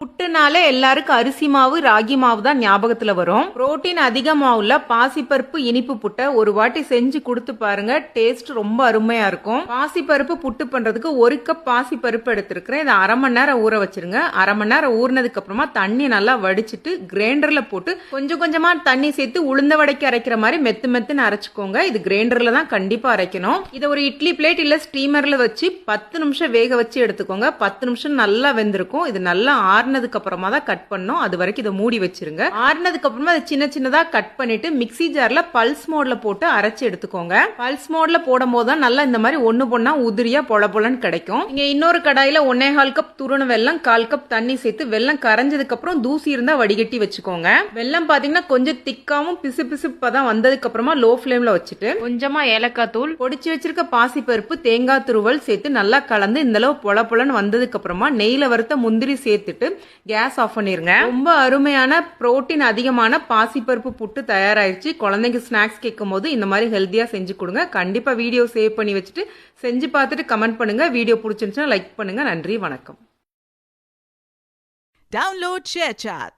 புட்டுனாலே எல்லாருக்கும் அரிசி மாவு ராகி மாவு தான் ஞாபகத்துல வரும். புரோட்டீன் அதிகமா உள்ள பாசிப்பருப்பு இனிப்பு புட்டை ஒரு வாட்டி செஞ்சு கொடுத்து பாருங்க. டேஸ்ட் ரொம்ப அருமையா இருக்கும். பாசிப்பருப்பு புட்டு பண்றதுக்கு 1 கப் பாசிப்பருப்பு எடுத்திருக்கிறேன். இதை அரை மணி நேரம் ஊற வச்சிருங்க. அரை மணி நேரம் ஊறினதுக்கு அப்புறமா தண்ணி நல்லா வடிச்சிட்டு கிரைண்டர்ல போட்டு கொஞ்சம் கொஞ்சமா தண்ணி சேர்த்து உளுந்த வடைக்கு அரைக்கிற மாதிரி மெத்துன்னு அரைச்சுக்கோங்க. இது கிரைண்டர்ல தான் கண்டிப்பா அரைக்கணும். இதை ஒரு இட்லி பிளேட் இல்ல ஸ்டீமர்ல வச்சு 10 நிமிஷம் வேக வச்சு எடுத்துக்கோங்க. 10 நிமிஷம் நல்லா வெந்திருக்கும். இது நல்லா ஆறுனதுக்கு அப்புறமா தான் கட் பண்ணணும். அது வரைக்கும் இதை மூடி வச்சிருங்க. ஆறுனதுக்கு அப்புறமா அதை சின்ன சின்னதா கட் பண்ணிட்டு மிக்ஸி ஜார்ல பல்ஸ் மோட்ல போட்டு அரைச்சு எடுத்துக்கோங்க. பல்ஸ் மோட்ல போடும் போது தான் நல்லா இந்த மாதிரி ஒண்ணு பொண்ணா உதிரியா பொல பொலன்னு கிடைக்கும். நீங்க இன்னொரு கடாயில 1/4 கப் துருண வெல்லம் 1/4 கப் தண்ணி சேர்த்து வெல்லம் கரைஞ்சதுக்கு அப்புறம் தூசி இருந்தா வடிகட்டி வச்சுக்கோங்க. வெல்லம் பாத்தீங்கன்னா கொஞ்சம் திக்காவும் பிசு பிசுப்பா தான் வந்ததுக்கு அப்புறமா லோ ஃபிளேம்ல வச்சுட்டு கொஞ்சமா ஏலக்காய் தூள் பொடிச்சு வச்சிருக்க பாசிப்பருப்பு தேங்காய் துருவல் சேர்த்து நல்லா கலந்து இந்த அளவு பொல பொலன்னு வந்ததுக்கு அப்புறமா நெய்ல வறுத்த முந்திரி சேர்த்துட்டு கேஸ் ஆஃப் பண்ணிருங்க. ரொம்ப அருமையான புரோட்டீன் அதிகமான பாசிப்பருப்பு புட்டு தயாராயிருச்சு. குழந்தைங்க ஸ்நாக்ஸ் கேட்கும் போது இந்த மாதிரி ஹெல்த்தியா செஞ்சு கொடுங்க. கண்டிப்பா வீடியோ சேவ் பண்ணி வச்சுட்டு செஞ்சு பார்த்துட்டு கமெண்ட் பண்ணுங்க. வீடியோ பிடிச்சிருந்துச்சுன்னா லைக் பண்ணுங்க. நன்றி, வணக்கம். Download ShareChat.